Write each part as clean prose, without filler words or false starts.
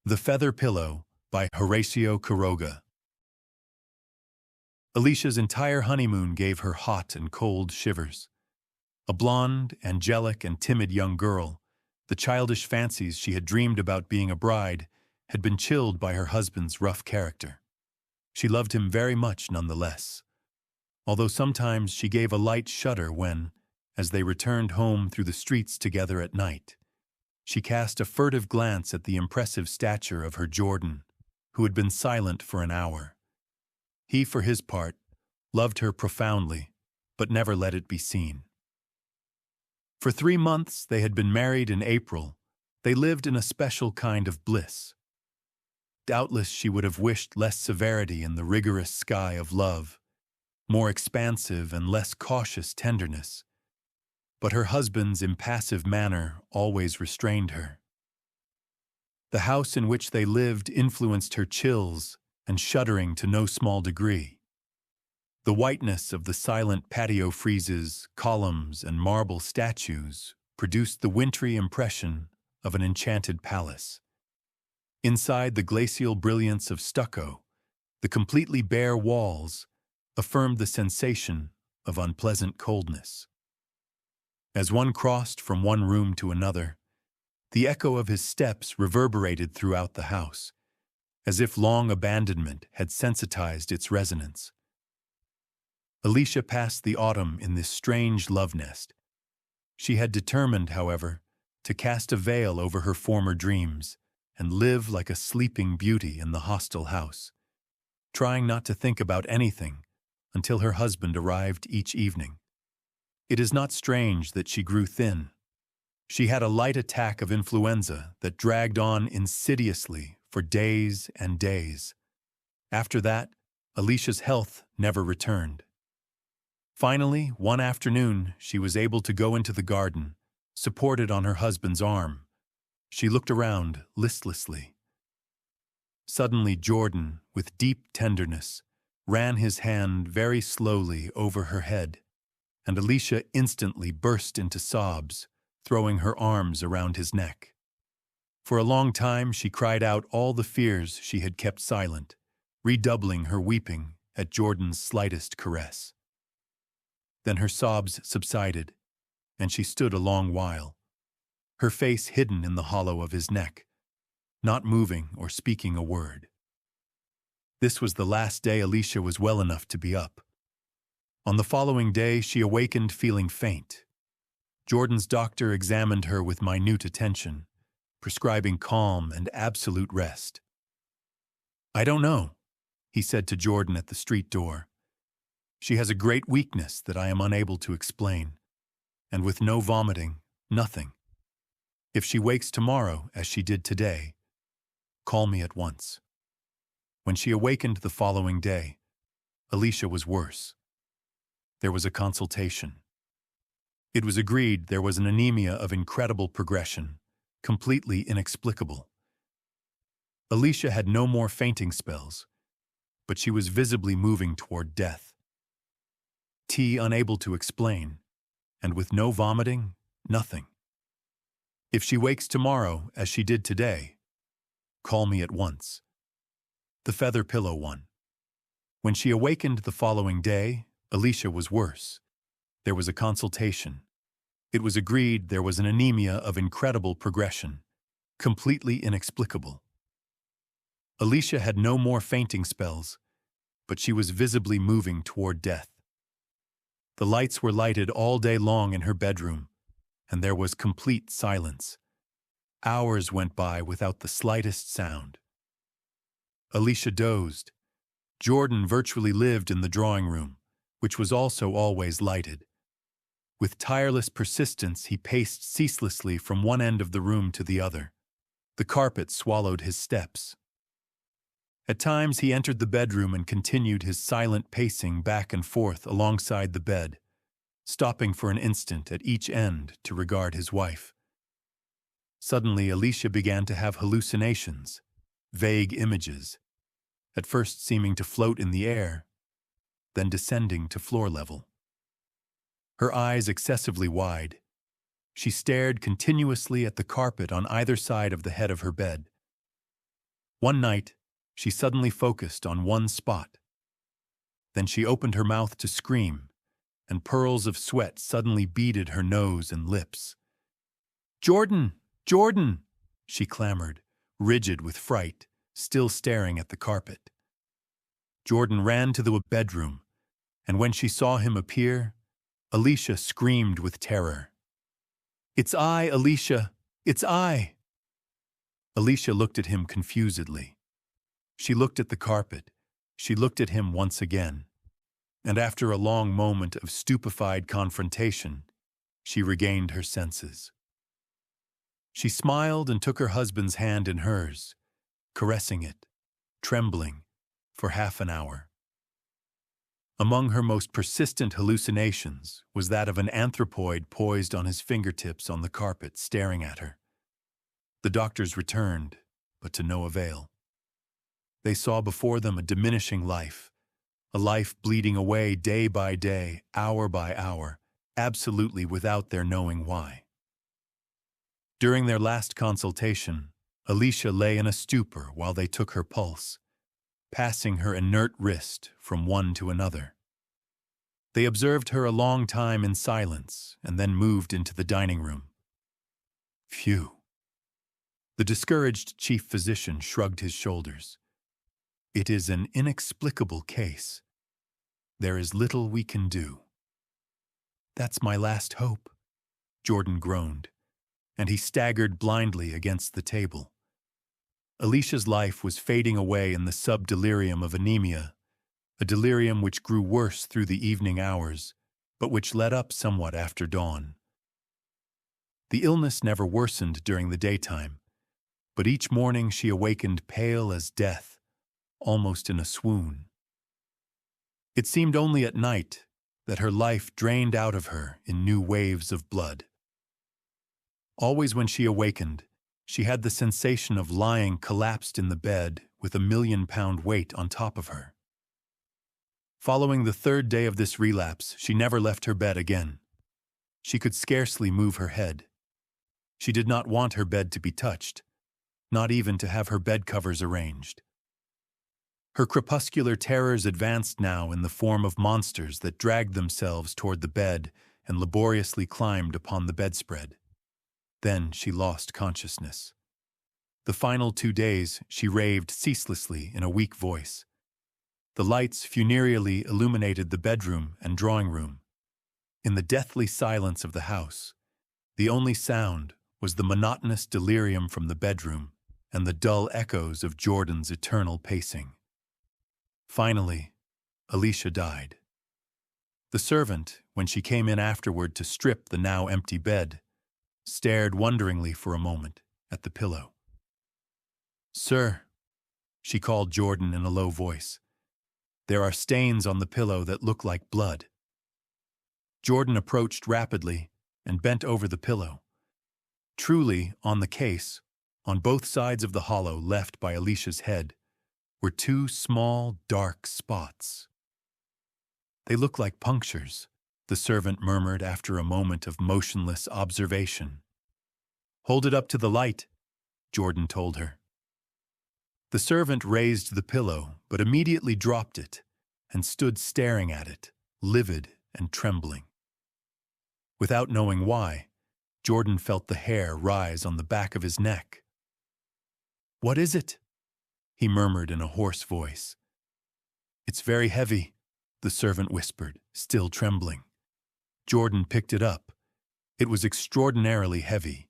The Feather Pillow by Horacio Quiroga. Alicia's entire honeymoon gave her hot and cold shivers. A blonde, angelic, and timid young girl, the childish fancies she had dreamed about being a bride had been chilled by her husband's rough character. She loved him very much nonetheless, although sometimes she gave a light shudder when, as they returned home through the streets together at night, she cast a furtive glance at the impressive stature of her Jordan, who had been silent for an hour. He, for his part, loved her profoundly, but never let it be seen. For 3 months they had been married in April. They lived in a special kind of bliss. Doubtless she would have wished less severity in the rigorous sky of love, more expansive and less cautious tenderness, but her husband's impassive manner always restrained her. The house in which they lived influenced her chills and shuddering to no small degree. The whiteness of the silent patio friezes, columns, and marble statues produced the wintry impression of an enchanted palace. Inside the glacial brilliance of stucco, the completely bare walls affirmed the sensation of unpleasant coldness. As one crossed from one room to another, the echo of his steps reverberated throughout the house, as if long abandonment had sensitized its resonance. Alicia passed the autumn in this strange love nest. She had determined, however, to cast a veil over her former dreams and live like a sleeping beauty in the hostile house, trying not to think about anything until her husband arrived each evening. It is not strange that she grew thin. She had a light attack of influenza that dragged on insidiously for days and days. After that, Alicia's health never returned. Finally, one afternoon, she was able to go into the garden, supported on her husband's arm. She looked around listlessly. Suddenly, Jordan, with deep tenderness, ran his hand very slowly over her head, and Alicia instantly burst into sobs, throwing her arms around his neck. For a long time she cried out all the fears she had kept silent, redoubling her weeping at Jordan's slightest caress. Then her sobs subsided, and she stood a long while, her face hidden in the hollow of his neck, not moving or speaking a word. This was the last day Alicia was well enough to be up. On the following day, she awakened feeling faint. Jordan's doctor examined her with minute attention, prescribing calm and absolute rest. "I don't know," he said to Jordan at the street door. "She has a great weakness that I am unable to explain, and with no vomiting, nothing. If she wakes tomorrow, as she did today, call me at once." When she awakened the following day, Alicia was worse. There was a consultation. It was agreed there was an anemia of incredible progression, completely inexplicable. Alicia had no more fainting spells, but she was visibly moving toward death. T unable to explain, and with no vomiting, nothing. "If she wakes tomorrow, as she did today, call me at once." The Feather Pillow 1. When she awakened the following day, Alicia was worse. There was a consultation. It was agreed there was an anemia of incredible progression, completely inexplicable. Alicia had no more fainting spells, but she was visibly moving toward death. The lights were lighted all day long in her bedroom, and there was complete silence. Hours went by without the slightest sound. Alicia dozed. Jordan virtually lived in the drawing room, which was also always lighted. With tireless persistence, he paced ceaselessly from one end of the room to the other. The carpet swallowed his steps. At times he entered the bedroom and continued his silent pacing back and forth alongside the bed, stopping for an instant at each end to regard his wife. Suddenly, Alicia began to have hallucinations, vague images, at first seeming to float in the air, then descending to floor level. Her eyes excessively wide, she stared continuously at the carpet on either side of the head of her bed. One night, she suddenly focused on one spot. Then she opened her mouth to scream, and pearls of sweat suddenly beaded her nose and lips. "Jordan! Jordan!" she clamored, rigid with fright, still staring at the carpet. Jordan ran to the bedroom, and when she saw him appear, Alicia screamed with terror. "It's I, Alicia! It's I!" Alicia looked at him confusedly. She looked at the carpet. She looked at him once again. And after a long moment of stupefied confrontation, she regained her senses. She smiled and took her husband's hand in hers, caressing it, trembling, for half an hour. Among her most persistent hallucinations was that of an anthropoid poised on his fingertips on the carpet, staring at her. The doctors returned, but to no avail. They saw before them a diminishing life, a life bleeding away day by day, hour by hour, absolutely without their knowing why. During their last consultation, Alicia lay in a stupor while they took her pulse, passing her inert wrist from one to another. They observed her a long time in silence and then moved into the dining room. Phew. The discouraged chief physician shrugged his shoulders. "It is an inexplicable case. There is little we can do." "That's my last hope," Jordan groaned, and he staggered blindly against the table. Alicia's life was fading away in the sub-delirium of anemia, a delirium which grew worse through the evening hours, but which let up somewhat after dawn. The illness never worsened during the daytime, but each morning she awakened pale as death, almost in a swoon. It seemed only at night that her life drained out of her in new waves of blood. Always when she awakened, she had the sensation of lying collapsed in the bed with a 1,000,000-pound weight on top of her. Following the third day of this relapse, she never left her bed again. She could scarcely move her head. She did not want her bed to be touched, not even to have her bed covers arranged. Her crepuscular terrors advanced now in the form of monsters that dragged themselves toward the bed and laboriously climbed upon the bedspread. Then she lost consciousness. The final 2 days she raved ceaselessly in a weak voice. The lights funereally illuminated the bedroom and drawing room. In the deathly silence of the house, the only sound was the monotonous delirium from the bedroom and the dull echoes of Jordan's eternal pacing. Finally, Alicia died. The servant, when she came in afterward to strip the now empty bed, stared wonderingly for a moment at the pillow. "Sir," she called Jordan in a low voice, "there are stains on the pillow that look like blood." Jordan approached rapidly and bent over the pillow. Truly, on the case, on both sides of the hollow left by Alicia's head, were 2 small, dark spots. "They look like punctures," the servant murmured after a moment of motionless observation. "Hold it up to the light," Jordan told her. The servant raised the pillow, but immediately dropped it and stood staring at it, livid and trembling. Without knowing why, Jordan felt the hair rise on the back of his neck. "What is it?" he murmured in a hoarse voice. "It's very heavy," the servant whispered, still trembling. Jordan picked it up. It was extraordinarily heavy.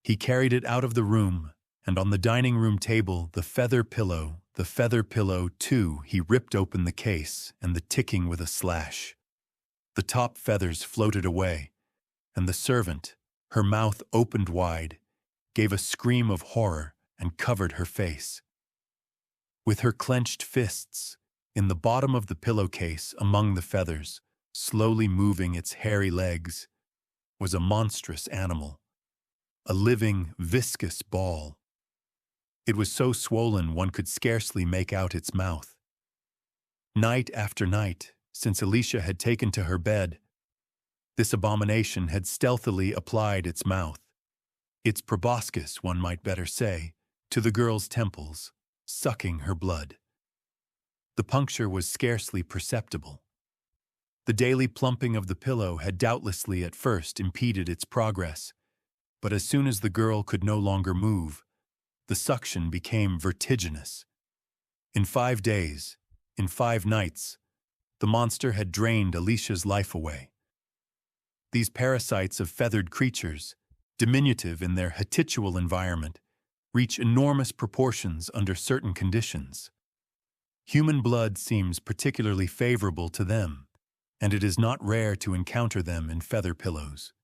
He carried it out of the room, and on the dining room table, the feather pillow, too, he ripped open the case and the ticking with a slash. The top feathers floated away, and the servant, her mouth opened wide, gave a scream of horror and covered her face. With her clenched fists, in the bottom of the pillowcase among the feathers, slowly moving its hairy legs, was a monstrous animal, a living, viscous ball. It was so swollen one could scarcely make out its mouth. Night after night, since Alicia had taken to her bed, this abomination had stealthily applied its mouth, its proboscis, one might better say, to the girl's temples, sucking her blood. The puncture was scarcely perceptible. The daily plumping of the pillow had doubtlessly at first impeded its progress, but as soon as the girl could no longer move, the suction became vertiginous. In 5 days, in 5 nights, the monster had drained Alicia's life away. These parasites of feathered creatures, diminutive in their habitual environment, reach enormous proportions under certain conditions. Human blood seems particularly favorable to them, and it is not rare to encounter them in feather pillows.